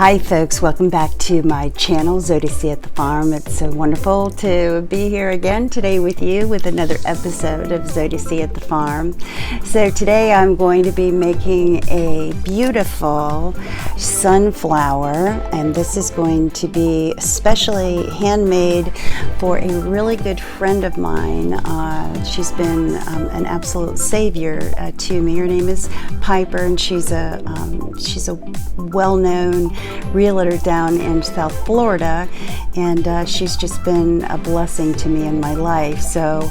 Hi folks, welcome back to my channel, ZodiCatthefarm. It's so wonderful to be here again today with you with another episode of ZodiCatthefarm. So today I'm going to be making a beautiful sunflower, and this is going to be especially handmade for a really good friend of mine. She's been an absolute savior to me. Her name is Piper, and she's a well-known realtor down in South Florida, and she's just been a blessing to me in my life. So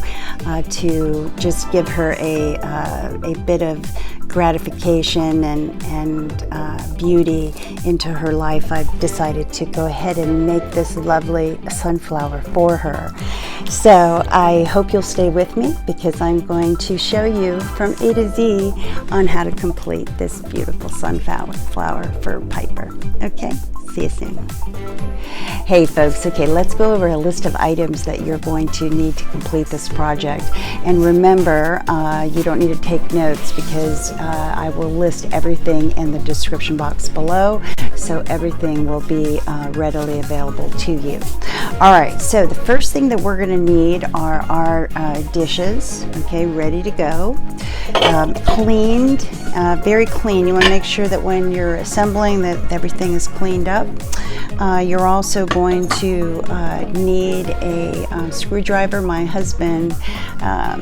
to just give her a bit of gratification and beauty into her life, I've decided to go ahead and make this lovely sunflower for her. So I hope you'll stay with me, because I'm going to show you from A to Z on how to complete this beautiful sunflower for Piper. Okay, see you soon. Hey folks, okay, let's go over a list of items that you're going to need to complete this project. And remember, you don't need to take notes, because I will list everything in the description box below, so everything will be readily available to you. All right, so the first thing that we're going to need are our dishes, okay, ready to go. Cleaned, very clean. You want to make sure that when you're assembling that everything is cleaned up. You're also going to need a screwdriver. My husband,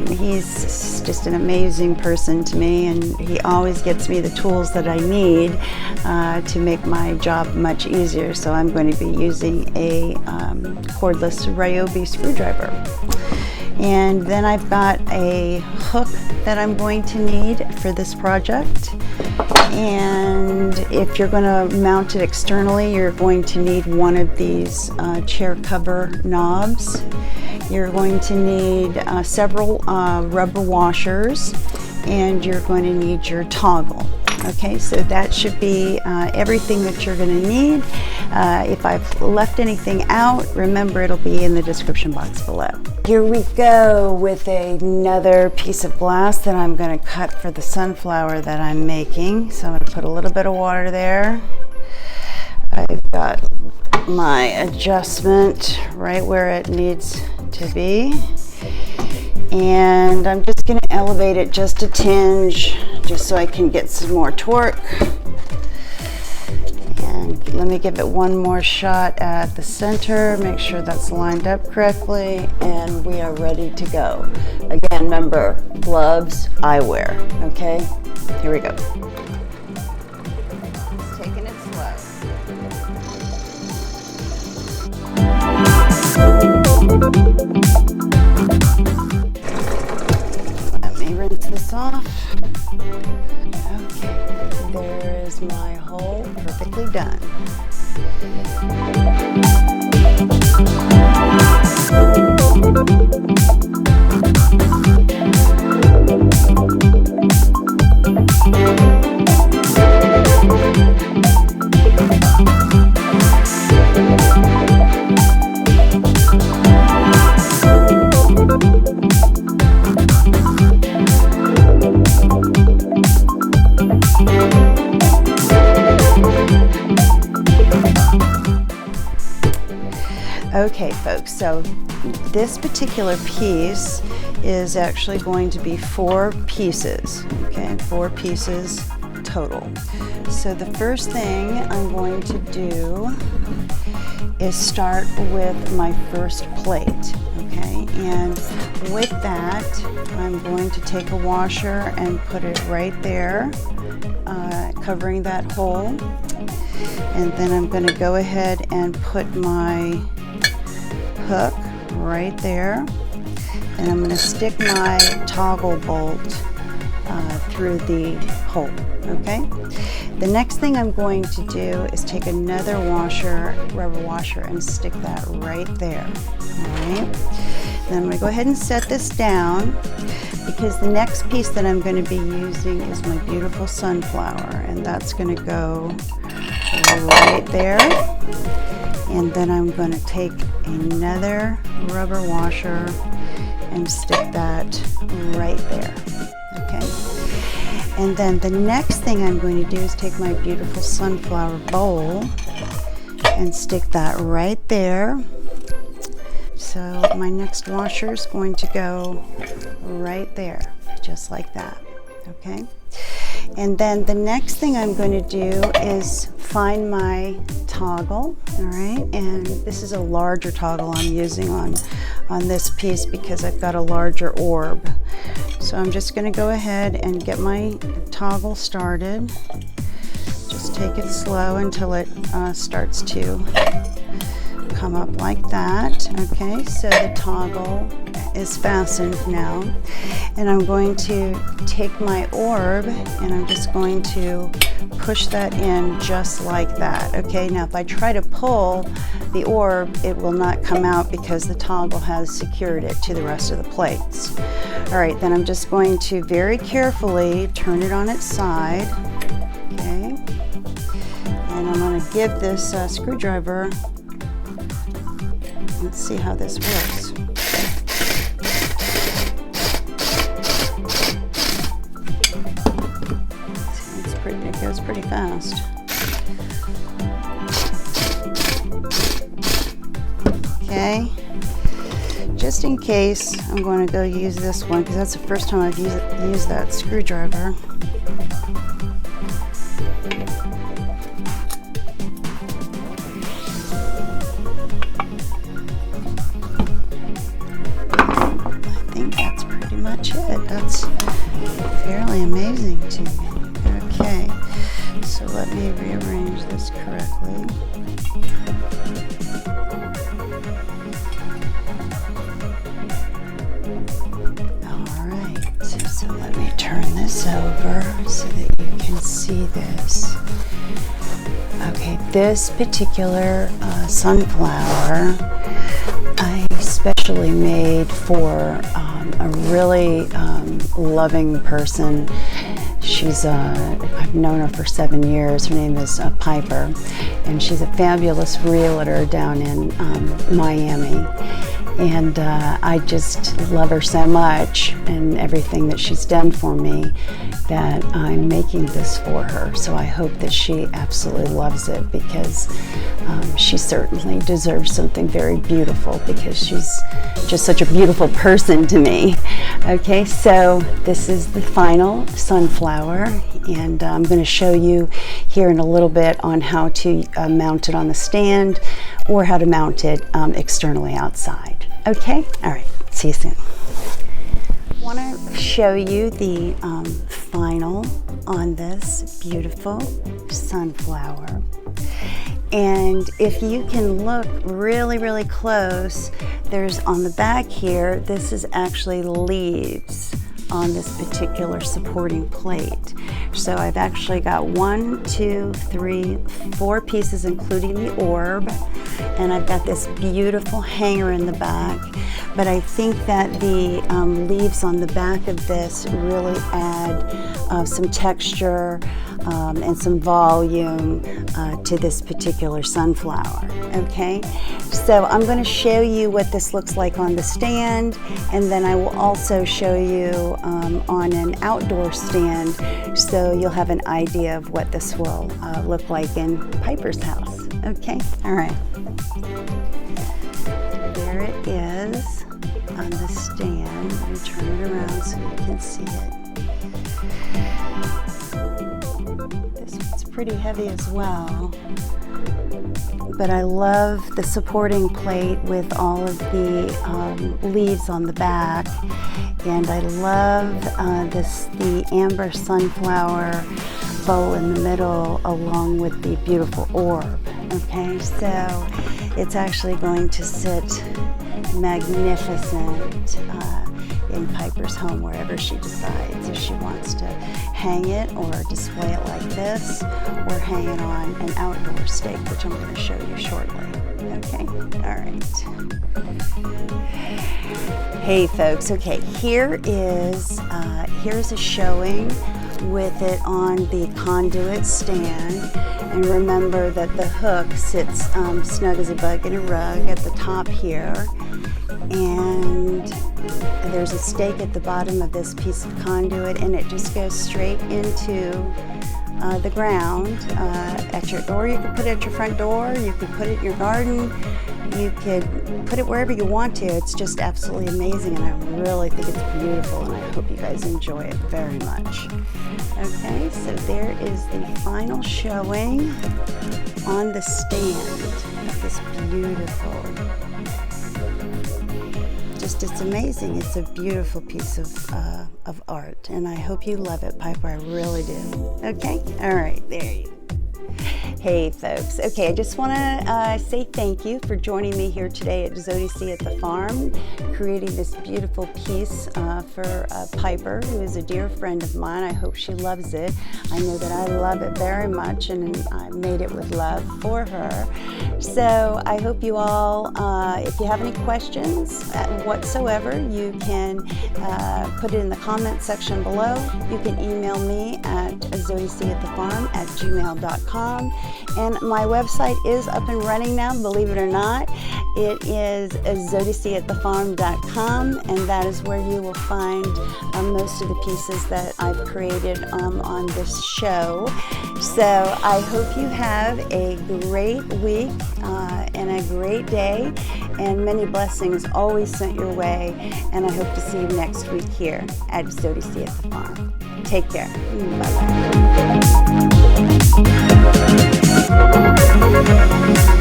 he's just an amazing person to me, and he always gets me the tools that I need to make my job much easier. So I'm going to be using a cordless Ryobi screwdriver. And then I've got a hook that I'm going to need for this project. And if you're going to mount it externally, you're going to need one of these chair cover knobs. You're going to need several rubber washers, and you're going to need your toggle. Okay, so that should be everything that you're going to need. If I've left anything out, remember, it'll be in the description box below. Here we go with another piece of glass that I'm going to cut for the sunflower that I'm making. So I'm going to put a little bit of water there. I've got my adjustment right where it needs to be. And I'm just going to elevate it just a tinge, just so I can get some more torque. And let me give it one more shot at the center, make sure that's lined up correctly, and we are ready to go. Again, remember, gloves, eyewear, okay? Here we go. Taking it slow. Rinse this off. Okay, there is my hole, perfectly done. Okay folks, so this particular piece is actually going to be 4 pieces, okay, 4 pieces total. So the first thing I'm going to do is start with my first plate, okay, and with that I'm going to take a washer and put it right there, covering that hole, and then I'm going to go ahead and put my hook right there, and I'm going to stick my toggle bolt through the hole. Okay, the next thing I'm going to do is take another rubber washer, and stick that right there. All right, then I'm going to go ahead and set this down, because the next piece that I'm going to be using is my beautiful sunflower, and that's going to go right there. And then I'm going to take another rubber washer and stick that right there. Okay. And then the next thing I'm going to do is take my beautiful sunflower bowl and stick that right there. So my next washer is going to go right there, just like that, okay? And then the next thing I'm going to do is find my toggle, all right? And this is a larger toggle I'm using on this piece because I've got a larger orb. So I'm just going to go ahead and get my toggle started. Just take it slow until it starts to come up like that. Okay, so the toggle is fastened now, and I'm going to take my orb and I'm just going to push that in just like that. Okay, now if I try to pull the orb, it will not come out because the toggle has secured it to the rest of the plates. All right, then I'm just going to very carefully turn it on its side. Okay, and I'm going to give this screwdriver. Let's see how this works. It goes pretty fast. Okay, just in case, I'm going to go use this one because that's the first time I've used that screwdriver. I think that's pretty much it. That's fairly amazing to me. Okay, so let me rearrange this correctly. All right, so let me turn this over so that you can see this. Okay, this particular sunflower I specially made for a really loving person. She's, I've known her for 7 years. Her name is Piper, and she's a fabulous realtor down in Miami. And I just love her so much and everything that she's done for me that I'm making this for her. So I hope that she absolutely loves it because she certainly deserves something very beautiful because she's just such a beautiful person to me. Okay, so this is the final sunflower, and I'm going to show you here in a little bit on how to mount it on the stand or how to mount it externally outside. Okay, all right, see you soon. I want to show you the final on this beautiful sunflower. And if you can look really close, there's on the back here, this is actually leaves on this particular supporting plate. So I've actually got 1, 2, 3, 4 pieces including the orb, and I've got this beautiful hanger in the back. But I think that the leaves on the back of this really add some texture and some volume to this particular sunflower. Okay, so I'm going to show you what this looks like on the stand, and then I will also show you on an outdoor stand, so you'll have an idea of what this will look like in Piper's house. Okay, all right. There it is on the stand. Let me turn it around so you can see it. This one's pretty heavy as well, but I love the supporting plate with all of the leaves on the back, and I love the amber sunflower bowl in the middle along with the beautiful orb. Okay, so it's actually going to sit magnificent in Piper's home wherever she decides, if she wants to hang it or display it like this, or hang it on an outdoor stake, which I'm going to show you shortly. Okay, all right. Hey folks, okay, here's a showing with it on the conduit stand. And remember that the hook sits snug as a bug in a rug at the top here. And there's a stake at the bottom of this piece of conduit, and it just goes straight into the ground at your door. You could put it at your front door, you could put it in your garden, you could put it wherever you want to. It's just absolutely amazing, and I really think it's beautiful, and I hope you guys enjoy it very much. Okay, so there is the final showing on the stand of this beautiful, it's amazing. It's a beautiful piece of art, and I hope you love it, Piper. I really do. Okay? All right, there you go. Hey folks, okay, I just want to say thank you for joining me here today at ZodiC at the farm, creating this beautiful piece for Piper, who is a dear friend of mine. I hope she loves it. I know that I love it very much, and I made it with love for her. So I hope you all, if you have any questions whatsoever, you can put it in the comment section below. You can email me at ZodiCatthefarm@gmail.com. And my website is up and running now, believe it or not. It is ZodiCatthefarm.com, and that is where you will find most of the pieces that I've created on this show. So I hope you have a great week and a great day, and many blessings always sent your way. And I hope to see you next week here at ZodiC at the farm. Take care. Bye-bye.